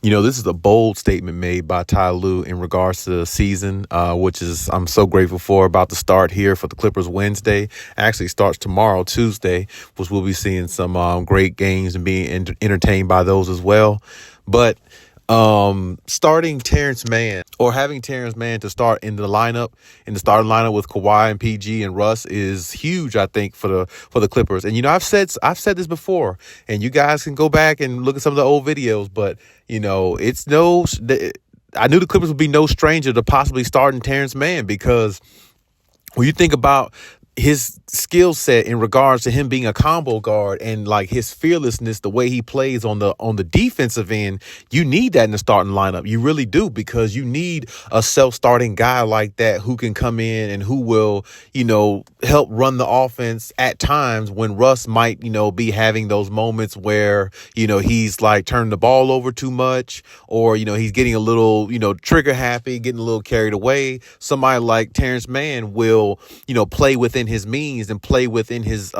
This is a bold statement made by Ty Lue in regards to the season, which is I'm so grateful for. About to start here for the Clippers Wednesday. Actually starts tomorrow, Tuesday, which we'll be seeing some great games and being entertained by those as well. But starting Terance Mann or having Terance Mann to start in the starting lineup with Kawhi and PG and Russ is huge, I think, for the Clippers. And I've said this before, and you guys can go back and look at some of the old videos, but I knew the Clippers would be no stranger to possibly starting Terance Mann, because when you think about his skill set in regards to him being a combo guard and like his fearlessness, the way he plays on the defensive end, you need that in the starting lineup. You really do, because you need a self-starting guy like that who can come in and who will, help run the offense at times when Russ might, be having those moments where, he's like turning the ball over too much, or, he's getting a little, trigger happy, getting a little carried away. Somebody like Terance Mann will, play within his means and play within his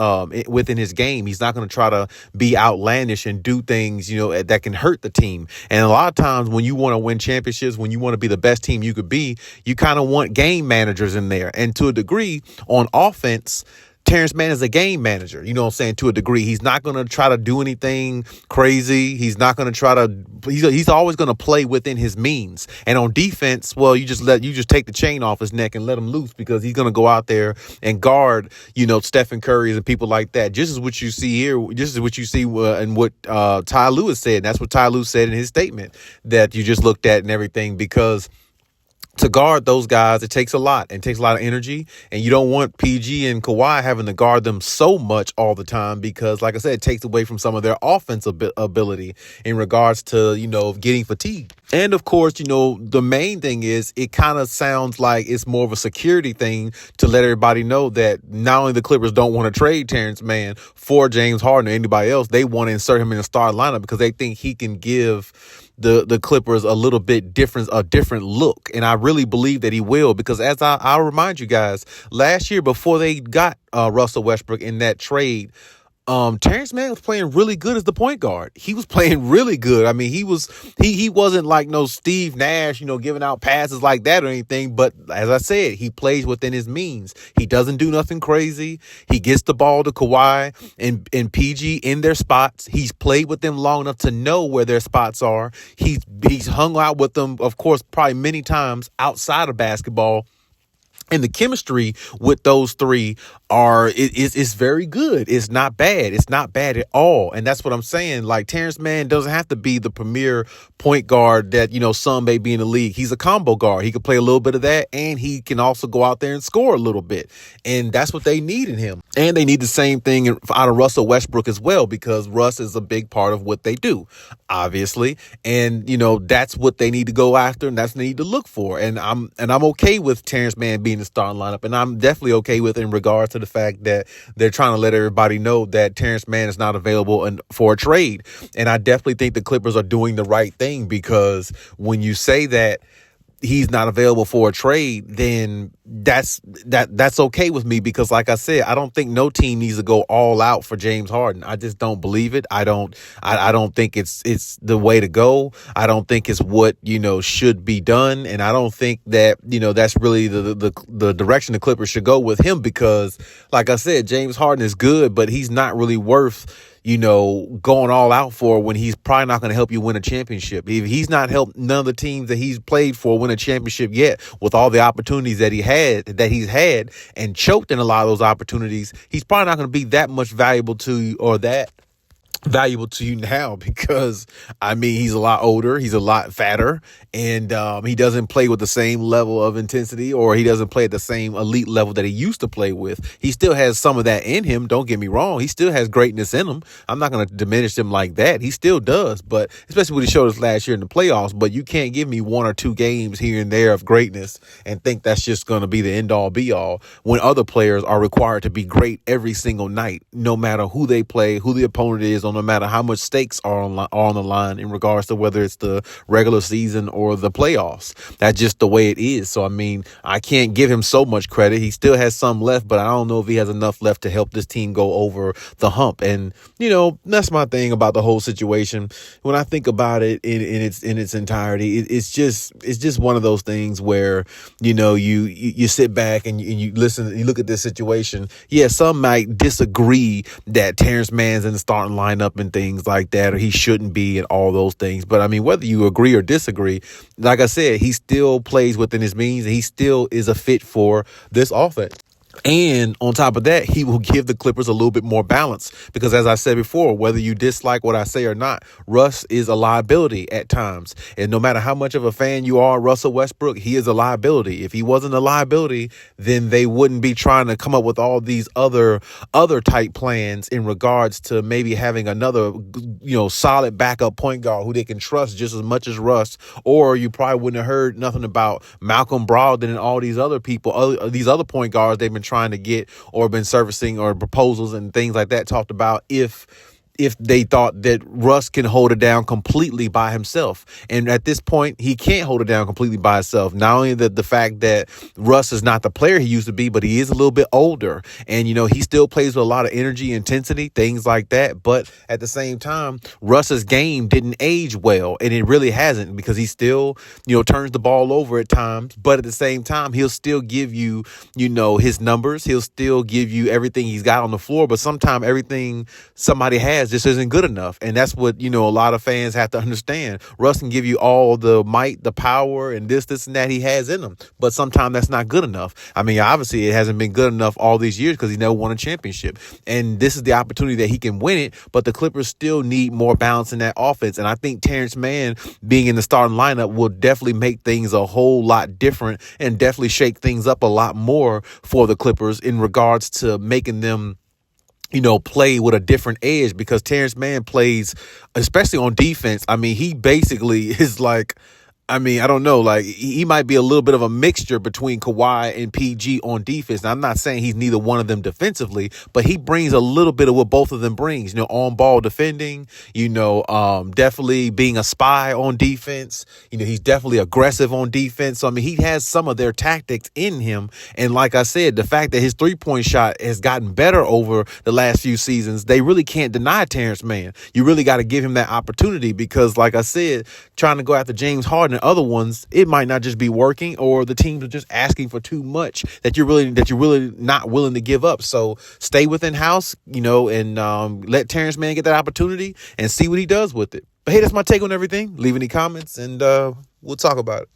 game. He's not going to try to be outlandish and do things, that can hurt the team. And a lot of times when you want to win championships, when you want to be the best team you could be, you kind of want game managers in there. And to a degree on offense, Terance Mann is a game manager, to a degree. He's not going to try to do anything crazy. He's not going to try to, he's always going to play within his means. And on defense, well, you just take the chain off his neck and let him loose, because he's going to go out there and guard, Stephen Curry's and people like that. Just as what you see here, just as what you see and what Ty Lue has said. And that's what Ty Lue said in his statement that you just looked at and everything, because to guard those guys, it takes a lot. It takes a lot of energy, and you don't want PG and Kawhi having to guard them so much all the time, because, like I said, it takes away from some of their offensive ability in regards to, getting fatigued. And, of course, the main thing is it kind of sounds like it's more of a security thing to let everybody know that not only the Clippers don't want to trade Terance Mann for James Harden or anybody else, they want to insert him in the starting lineup because they think he can give the Clippers a little bit a different look. And I really believe that he will, because as I'll remind you guys, last year before they got Russell Westbrook in that trade, Terance Mann was playing really good as the point guard. He was playing really good. I mean, he wasn't like no Steve Nash, giving out passes like that or anything. But as I said, he plays within his means. He doesn't do nothing crazy. He gets the ball to Kawhi and PG in their spots. He's played with them long enough to know where their spots are. He's hung out with them, of course, probably many times outside of basketball. And the chemistry with those three is very good. It's not bad. It's not bad at all. And that's what I'm saying. Like, Terance Mann doesn't have to be the premier point guard that, some may be in the league. He's a combo guard. He can play a little bit of that, and he can also go out there and score a little bit. And that's what they need in him. And they need the same thing out of Russell Westbrook as well, because Russ is a big part of what they do, obviously. And, that's what they need to go after, and that's what they need to look for. And I'm okay with Terance Mann being the starting lineup, and I'm definitely okay with in regards to the fact that they're trying to let everybody know that Terance Mann is not available for a trade. And I definitely think the Clippers are doing the right thing, because when you say that he's not available for a trade, then that's okay with me, because like I said, I don't think no team needs to go all out for James Harden. I just don't believe it. I don't think it's the way to go. I don't think it's what, should be done. And I don't think that, that's really the direction the Clippers should go with him, because like I said, James Harden is good, but he's not really worth going all out for when he's probably not going to help you win a championship. If he's not helped none of the teams that he's played for win a championship yet, with all the opportunities that he's had and choked in a lot of those opportunities, he's probably not going to be that much valuable to you, or that valuable to you now, because he's a lot older, he's a lot fatter, and he doesn't play with the same level of intensity, or he doesn't play at the same elite level that he used to play with. He still has some of that in him, don't get me wrong. He still has greatness in him. I'm not going to diminish him like that. He still does, but especially what he showed us last year in the playoffs. But you can't give me 1 or 2 games here and there of greatness and think that's just going to be the end all be all, when other players are required to be great every single night, no matter who they play, who the opponent is on no matter how much stakes are on the line in regards to whether it's the regular season or the playoffs. That's just the way it is. So, I mean, I can't give him so much credit. He still has some left, but I don't know if he has enough left to help this team go over the hump. And, that's my thing about the whole situation. When I think about it in its entirety, it's just one of those things where, you sit back and you listen, you look at this situation. Yeah, some might disagree that Terance Mann's in the starting lineup and things like that, or he shouldn't be and all those things. But I mean, whether you agree or disagree, like I said, he still plays within his means and he still is a fit for this offense. And on top of that, he will give the Clippers a little bit more balance because, as I said before, whether you dislike what I say or not, Russ is a liability at times. And no matter how much of a fan you are, Russell Westbrook, he is a liability. If he wasn't a liability, then they wouldn't be trying to come up with all these other type plans in regards to maybe having another, solid backup point guard who they can trust just as much as Russ. Or you probably wouldn't have heard nothing about Malcolm Brogdon and all these other people, these other point guards they've been trying to get or been servicing or proposals and things like that talked about if they thought that Russ can hold it down completely by himself. And at this point, he can't hold it down completely by himself. Not only the fact that Russ is not the player he used to be, but he is a little bit older. And, he still plays with a lot of energy, intensity, things like that. But at the same time, Russ's game didn't age well. And it really hasn't because he still, turns the ball over at times. But at the same time, he'll still give you, his numbers. He'll still give you everything he's got on the floor. But sometimes everything somebody has just isn't good enough. And that's what, a lot of fans have to understand. Russ can give you all the might, the power, and this and that he has in him. But sometimes that's not good enough. I mean, obviously it hasn't been good enough all these years because he never won a championship. And this is the opportunity that he can win it. But the Clippers still need more balance in that offense. And I think Terance Mann being in the starting lineup will definitely make things a whole lot different and definitely shake things up a lot more for the Clippers in regards to making them play with a different edge because Terance Mann plays, especially on defense. I mean, he basically is like, I don't know, like he might be a little bit of a mixture between Kawhi and PG on defense. Now, I'm not saying he's neither one of them defensively, but he brings a little bit of what both of them brings, on ball defending, definitely being a spy on defense. He's definitely aggressive on defense. So, I mean, he has some of their tactics in him. And like I said, the fact that his 3-point shot has gotten better over the last few seasons, they really can't deny Terance Mann. You really got to give him that opportunity because, like I said, trying to go after James Harden and other ones, it might not just be working, or the teams are just asking for too much that you're really not willing to give up. So stay within house, and let Terance Mann get that opportunity and see what he does with it. But hey, that's my take on everything. Leave any comments and we'll talk about it.